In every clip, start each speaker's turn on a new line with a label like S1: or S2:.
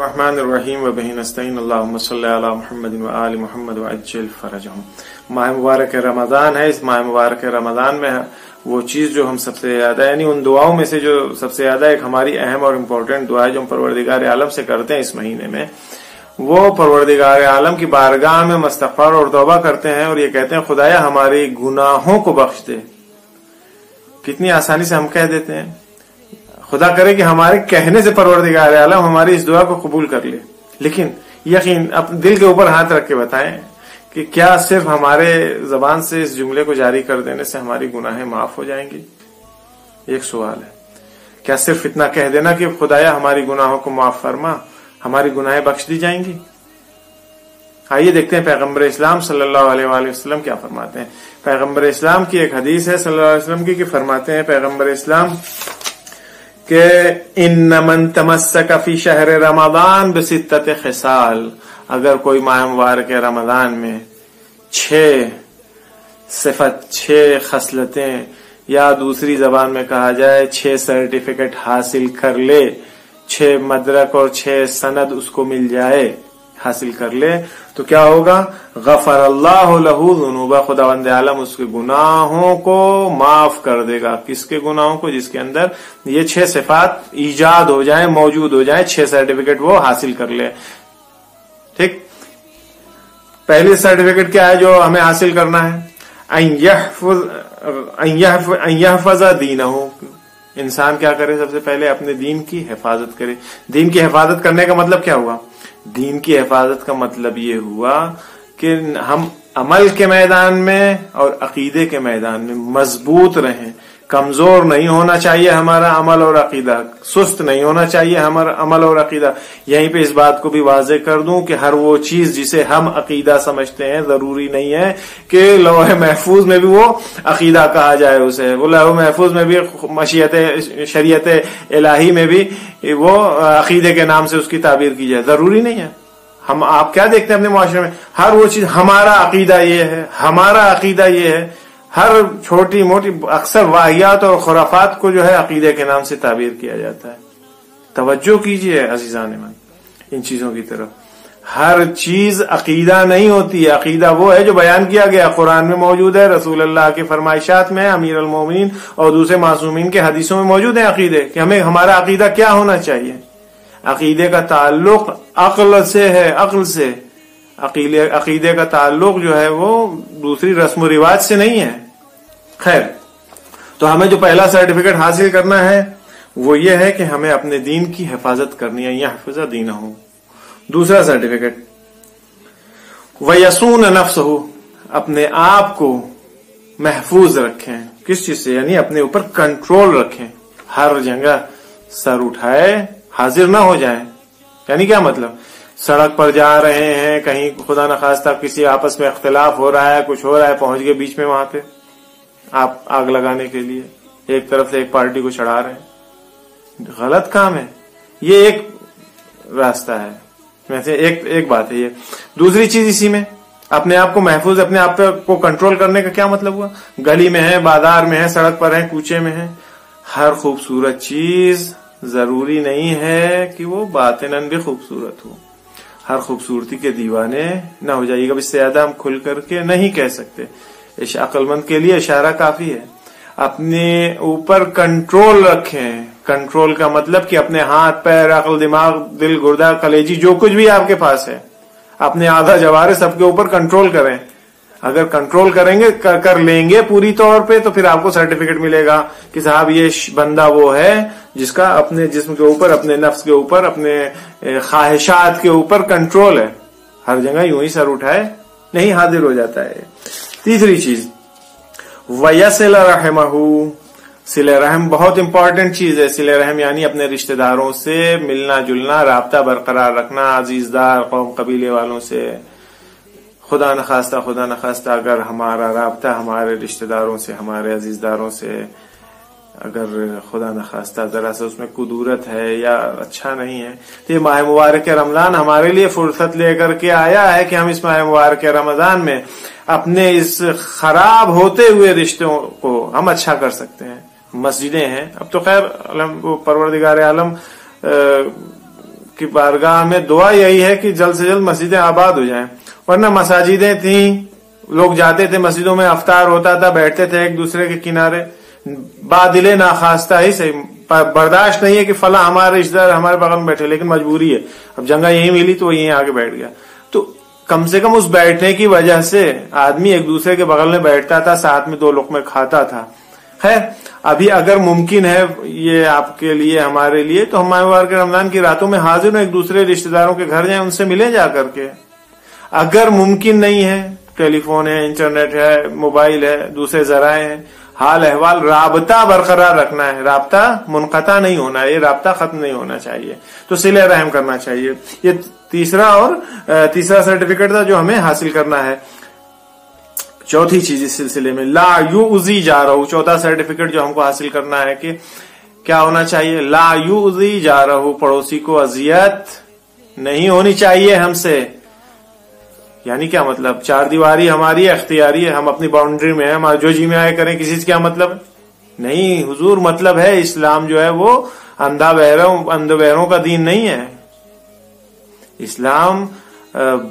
S1: الرحمن الرحیم وبہ نستعین اللہم صلی علی محمد وآل محمد وعجل فرجہم۔ ماہ مبارک رمضان ہے۔ اس ماہ مبارک رمضان میں وہ چیز جو ہم سب سے زیادہ یعنی ان دعاؤں میں سے جو سب سے زیادہ ایک ہماری اہم اور امپورٹنٹ دعا ہے جو ہم پروردگار عالم سے کرتے ہیں اس مہینے میں، وہ پروردگار عالم کی بارگاہ میں مستغفر اور توبہ کرتے ہیں اور یہ کہتے ہیں خدایا ہماری گناہوں کو بخش دے۔ کتنی آسانی سے ہم کہہ دیتے ہیں، خدا کرے کہ ہمارے کہنے سے پروردگار عالم ہماری اس دعا کو قبول کر لے، لیکن یقین اپنے دل کے اوپر ہاتھ رکھ کے بتائیں کہ کیا صرف ہمارے زبان سے اس جملے کو جاری کر دینے سے ہماری گناہیں معاف ہو جائیں گی؟ ایک سوال ہے، کیا صرف اتنا کہہ دینا کہ خدایا ہماری گناہوں کو معاف فرما ہماری گناہیں بخش دی جائیں گی؟ آئیے دیکھتے ہیں پیغمبر اسلام صلی اللہ علیہ وآلہ وسلم کیا فرماتے ہیں۔ پیغمبر اسلام کی ایک حدیث ہے صلی اللہ علیہ وسلم کی کہ فرماتے ہیں پیغمبر اسلام کہ ان من تمسک فی شہر رمضان بستۃ خصال، اگر کوئی ماہ مبارک رمضان میں 6 خصلتیں یا دوسری زبان میں کہا جائے 6 سرٹیفکیٹ حاصل کر لے، 6 مدرک اور 6 سند اس کو مل جائے، حاصل کر لے، تو کیا ہوگا؟ غفر اللہ لہ ذنوبہ، خداوند عالم اس کے گناہوں کو معاف کر دے گا۔ کس کے گناہوں کو؟ جس کے اندر یہ 6 صفات ایجاد ہو جائیں، موجود ہو جائیں، 6 سرٹیفکیٹ وہ حاصل کر لے۔ ٹھیک، پہلی سرٹیفکیٹ کیا ہے جو ہمیں حاصل کرنا ہے؟ ان یحفظ دینہ، انسان کیا کرے؟ سب سے پہلے اپنے دین کی حفاظت کرے۔ دین کی حفاظت کرنے کا مطلب کیا ہوا؟ دین کی حفاظت کا مطلب یہ ہوا کہ ہم عمل کے میدان میں اور عقیدے کے میدان میں مضبوط رہیں، کمزور نہیں ہونا چاہیے ہمارا عمل اور عقیدہ، سست نہیں ہونا چاہیے ہمارا عمل اور عقیدہ۔ یہیں پہ اس بات کو بھی واضح کر دوں کہ ہر وہ چیز جسے ہم عقیدہ سمجھتے ہیں ضروری نہیں ہے کہ لوح محفوظ میں بھی وہ عقیدہ کہا جائے اسے، وہ لوح محفوظ میں بھی مشیت شریعت الہی میں بھی وہ عقیدے کے نام سے اس کی تعبیر کی جائے، ضروری نہیں ہے۔ ہم آپ کیا دیکھتے ہیں اپنے معاشرے میں؟ ہر وہ چیز ہمارا عقیدہ یہ ہے، ہمارا عقیدہ یہ ہے، ہر چھوٹی موٹی اکثر واہیات اور خرافات کو جو ہے عقیدے کے نام سے تعبیر کیا جاتا ہے۔ توجہ کیجئے عزیزان من ان چیزوں کی طرف۔ ہر چیز عقیدہ نہیں ہوتی ہے، عقیدہ وہ ہے جو بیان کیا گیا، قرآن میں موجود ہے، رسول اللہ کے فرمائشات میں، امیر المومنین اور دوسرے معصومین کے حدیثوں میں موجود ہیں عقیدے کہ ہمیں ہمارا عقیدہ کیا ہونا چاہیے۔ عقیدے کا تعلق عقل سے ہے، عقل سے۔ عقیدے کا تعلق جو ہے وہ دوسری رسم و رواج سے نہیں ہے۔ خیر، تو ہمیں جو پہلا سرٹیفکیٹ حاصل کرنا ہے وہ یہ ہے کہ ہمیں اپنے دین کی حفاظت کرنی ہے، یحفظ دینہ۔ دوسرا سرٹیفکیٹ وَيَصُونَ نَفْسَهُ، اپنے آپ کو محفوظ رکھیں۔ کس چیز سے؟ یعنی اپنے اوپر کنٹرول رکھیں، ہر جگہ سر اٹھائے حاضر نہ ہو جائیں۔ یعنی کیا مطلب؟ سڑک پر جا رہے ہیں، کہیں خدا نخواستہ کسی آپس میں اختلاف ہو رہا ہے، کچھ ہو رہا ہے، پہنچ گئے بیچ میں وہاں پہ آپ آگ لگانے کے لیے ایک طرف سے ایک پارٹی کو چڑھا رہے ہیں، غلط کام ہے۔ یہ ایک راستہ ہے، ویسے ایک بات ہے یہ۔ دوسری چیز اسی میں اپنے آپ کو محفوظ، اپنے آپ کو کنٹرول کرنے کا کیا مطلب ہوا؟ گلی میں ہے، بازار میں ہے، سڑک پر ہے، کوچے میں ہے، ہر خوبصورت چیز ضروری نہیں ہے کہ وہ باطناً بھی خوبصورت ہو۔ ہر خوبصورتی کے دیوانے نہ ہو جائیے گا، اس سے زیادہ ہم کھل کر کے نہیں کہہ سکتے، عقل مند کے لیے اشارہ کافی ہے۔ اپنے اوپر کنٹرول رکھیں۔ کنٹرول کا مطلب کہ اپنے ہاتھ، پیر، عقل، دماغ، دل، گردہ، کلیجی، جو کچھ بھی آپ کے پاس ہے، اپنے آدھا جوارے سب کے اوپر کنٹرول کریں۔ اگر کنٹرول کریں گے، کر لیں گے پوری طور پہ، تو پھر آپ کو سرٹیفکیٹ ملے گا کہ صاحب یہ بندہ وہ ہے جس کا اپنے جسم کے اوپر، اپنے نفس کے اوپر، اپنے خواہشات کے اوپر کنٹرول ہے۔ ہر جگہ یوں ہی سر اٹھائے نہیں حاضر ہو جاتا ہے۔ تیسری چیز وَيَصِلَ رَحِمَهُ، صلہ رحم بہت امپورٹنٹ چیز ہے۔ صلہ رحم یعنی اپنے رشتہ داروں سے ملنا جلنا، رابطہ برقرار رکھنا، عزیزدار قوم قبیلے والوں سے۔ خدا نخواستہ اگر ہمارا رابطہ ہمارے رشتہ داروں سے، ہمارے عزیزداروں سے اگر خدا نخواستہ ذرا سے اس میں کدورت ہے یا اچھا نہیں ہے، تو یہ ماہ مبارک رمضان ہمارے لیے فرصت لے کر کے آیا ہے کہ ہم اس ماہ مبارک رمضان میں اپنے اس خراب ہوتے ہوئے رشتوں کو ہم اچھا کر سکتے ہیں۔ مسجدیں ہیں، اب تو خیر پروردگار عالم کی بارگاہ میں دعا یہی ہے کہ جلد سے جلد مسجدیں آباد ہو جائیں. ورنہ مساجدیں تھیں, لوگ جاتے تھے مسجدوں میں, افطار ہوتا تھا, بیٹھتے تھے ایک دوسرے کے کنارے, بادل ناخواستہ ہی صحیح, برداشت نہیں ہے کہ فلاں ہمارے رشتہ دار ہمارے بغل میں بیٹھے, لیکن مجبوری ہے, اب جگہ یہیں ملی تو وہ یہیں آگے بیٹھ گیا. تو کم سے کم اس بیٹھنے کی وجہ سے آدمی ایک دوسرے کے بغل میں بیٹھتا تھا, ساتھ میں 2 لقمے کھاتا تھا. خیر ابھی اگر ممکن ہے یہ آپ کے لیے ہمارے لیے, تو ہم ماہ مبارک رمضان کی راتوں میں حاضر ہوں, ایک دوسرے رشتہ داروں کے گھر جائیں, ان سے ملیں جا کر کے. اگر ممکن نہیں ہے, ٹیلی فون ہے, انٹرنیٹ ہے, موبائل ہے, دوسرے ذرائع ہیں, حال احوال رابطہ برقرار رکھنا ہے, رابطہ منقطع نہیں ہونا ہے, یہ رابطہ ختم نہیں ہونا چاہیے, تو صلہ رحم کرنا چاہیے. یہ تیسرا سرٹیفکیٹ تھا جو ہمیں حاصل کرنا ہے. چوتھی چیز اس سلسلے میں لا یؤذی جارہ, چوتھا سرٹیفکیٹ جو ہم کو حاصل کرنا ہے کہ کیا ہونا چاہیے, لا یؤذی جارہ, پڑوسی کو اذیت نہیں ہونی چاہیے ہم سے. یعنی کیا مطلب, 4 دیواری ہماری اختیاری ہے, ہم اپنی باؤنڈری میں ہیں, ہم جو جی میں آئے کریں, کسی سے کیا مطلب نہیں حضور. مطلب ہے اسلام جو ہے وہ اندھے بہروں کا دین نہیں ہے, اسلام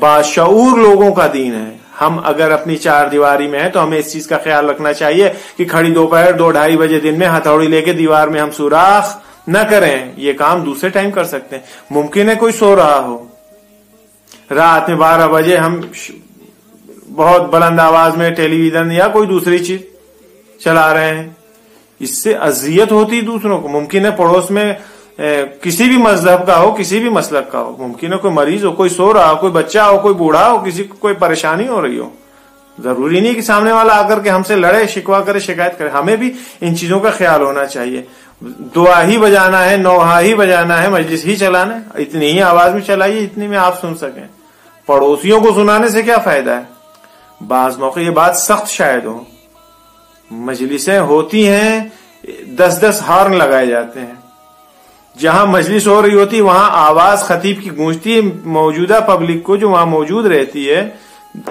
S1: باشعور لوگوں کا دین ہے. ہم اگر اپنی 4 دیواری میں ہیں تو ہمیں اس چیز کا خیال رکھنا چاہیے کہ کھڑی دوپہر 2-2:30 بجے دن میں ہتھوڑی لے کے دیوار میں ہم سوراخ نہ کریں. یہ کام دوسرے ٹائم کر سکتے ہیں. ممکن ہے کوئی سو رہا ہو, رات میں 12 بجے ہم بہت بلند آواز میں ٹیلی ویژن یا کوئی دوسری چیز چلا رہے ہیں, اس سے اذیت ہوتی دوسروں کو. ممکن ہے پڑوس میں کسی بھی مذہب کا ہو, کسی بھی مسلک کا ہو, ممکن ہے کوئی مریض ہو, کوئی سو رہا ہو, کوئی بچہ ہو, کوئی بوڑھا ہو, کسی کو کوئی پریشانی ہو رہی ہو. ضروری نہیں کہ سامنے والا آ کر کے ہم سے لڑے, شکوا کرے, شکایت کرے. ہمیں بھی ان چیزوں کا خیال ہونا چاہیے. دعا ہی بجانا ہے, نوحہ ہی بجانا ہے, مجلس ہی چلانا ہے, اتنی ہی آواز میں چلائیے اتنی میں آپ سن سکیں. پڑوسیوں کو سنانے سے کیا فائدہ ہے. بعض موقع یہ بات سخت شاید ہو, مجلسیں ہوتی ہیں 10-10 ہارن لگائے جاتے ہیں, جہاں مجلس ہو رہی ہوتی وہاں آواز خطیب کی گونجتی ہے, موجودہ پبلک کو جو وہاں موجود رہتی ہے,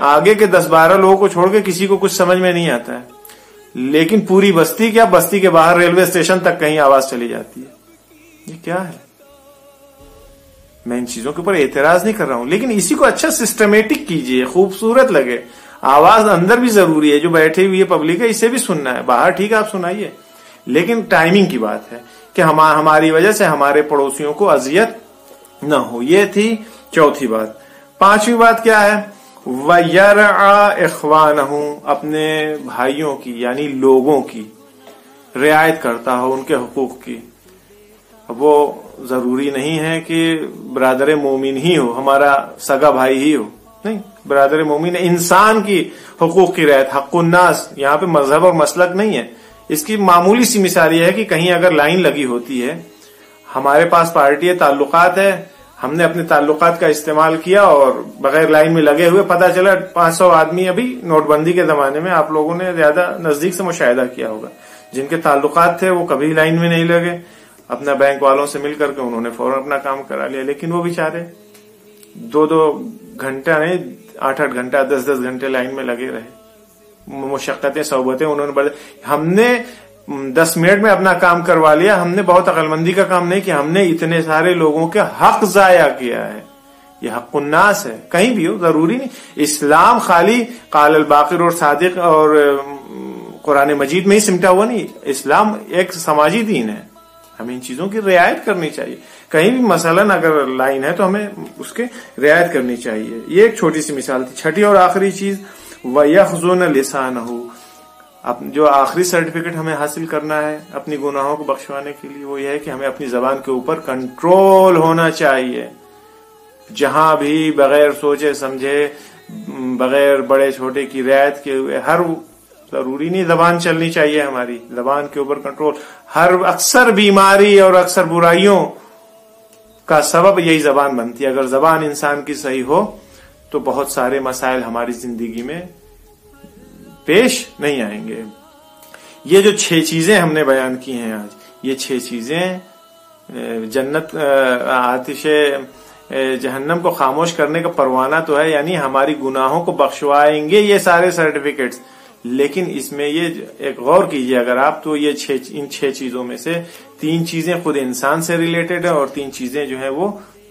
S1: آگے کے 10-12 لوگوں کو چھوڑ کے کسی کو کچھ سمجھ میں نہیں آتا ہے. لیکن پوری بستی کیا, بستی کے باہر ریلوے اسٹیشن تک کہیں آواز چلی جاتی ہے. یہ کیا ہے؟ میں ان چیزوں کے اوپر اعتراض نہیں کر رہا ہوں, لیکن اسی کو اچھا سسٹمیٹک کیجئے, خوبصورت لگے. آواز اندر بھی ضروری ہے, جو بیٹھی ہوئی ہے پبلک ہے اسے بھی سننا ہے, باہر ٹھیک ہے آپ سنائیے, لیکن ٹائمنگ کی بات ہے کہ ہماری وجہ سے ہمارے پڑوسیوں کو اذیت نہ ہو. یہ تھی چوتھی بات. 5ویں بات کیا ہے, وَيَرْعَى إِخْوَانَهُ, اپنے بھائیوں کی یعنی لوگوں کی رعایت کرتا ہو, ان کے حقوق کی. وہ ضروری نہیں ہے کہ برادر مومن ہی ہو, ہمارا سگا بھائی ہی ہو, نہیں, برادر مومن انسان کی حقوق کی رعایت. حق الناس یہاں پہ مذہب اور مسلک نہیں ہے. اس کی معمولی سی مثال یہ ہے کہ کہیں اگر لائن لگی ہوتی ہے, ہمارے پاس پارٹی ہے, تعلقات ہے, ہم نے اپنے تعلقات کا استعمال کیا اور بغیر لائن میں لگے ہوئے پتا چلا 500 آدمی, ابھی نوٹ بندی کے زمانے میں آپ لوگوں نے زیادہ نزدیک سے مشاہدہ کیا ہوگا, جن کے تعلقات تھے وہ کبھی لائن میں نہیں لگے, اپنا بینک والوں سے مل کر کے انہوں نے فوراً اپنا کام کرا لیا. لیکن وہ بیچارے 2-2 گھنٹہ نہیں, 8-8 گھنٹہ, 10-10 گھنٹے لائن میں لگے رہے. مشقتیں صحبتیں انہوں نے ہم نے 10 منٹ میں اپنا کام کروا لیا. ہم نے بہت عقل مندی کا کام نہیں کیا, ہم نے اتنے سارے لوگوں کے حق ضائع کیا ہے. یہ حق الناس ہے, کہیں بھی ہو, ضروری نہیں. اسلام خالی قال الباقر اور صادق اور قرآن مجید میں ہی سمٹا ہوا نہیں. اسلام ایک سماجی دین ہے, ہمیں ان چیزوں کی رعایت کرنی چاہیے. کہیں بھی مثلاً اگر لائن ہے تو ہمیں اس کے رعایت کرنی چاہیے. یہ ایک چھوٹی سی مثال تھی. 6ٹھی اور آخری چیز, وَيَخْزُنَ لِسَانَهُ, جو آخری سرٹیفکیٹ ہمیں حاصل کرنا ہے اپنی گناہوں کو بخشوانے کے لیے, وہ یہ ہے کہ ہمیں اپنی زبان کے اوپر کنٹرول ہونا چاہیے. جہاں بھی بغیر سوچے سمجھے, بغیر بڑے چھوٹے کی رعایت کے ہوئے, ہر ضروری نہیں زبان چلنی چاہیے ہماری, زبان کے اوپر کنٹرول. ہر اکثر بیماری اور اکثر برائیوں کا سبب یہی زبان بنتی ہے. اگر زبان انسان کی صحیح ہو تو بہت سارے مسائل ہماری زندگی میں پیش نہیں آئیں گے. یہ جو 6 چیزیں ہم نے بیان کی ہیں آج, یہ 6 چیزیں جنت آتش جہنم کو خاموش کرنے کا پروانہ تو ہے, یعنی ہماری گناہوں کو بخشوائیں گے یہ سارے سرٹیفکیٹس. لیکن اس میں یہ ایک غور کیجئے اگر آپ, تو یہ ان 6 چیزوں میں سے 3 چیزیں خود انسان سے ریلیٹڈ ہیں اور 3 چیزیں جو ہیں وہ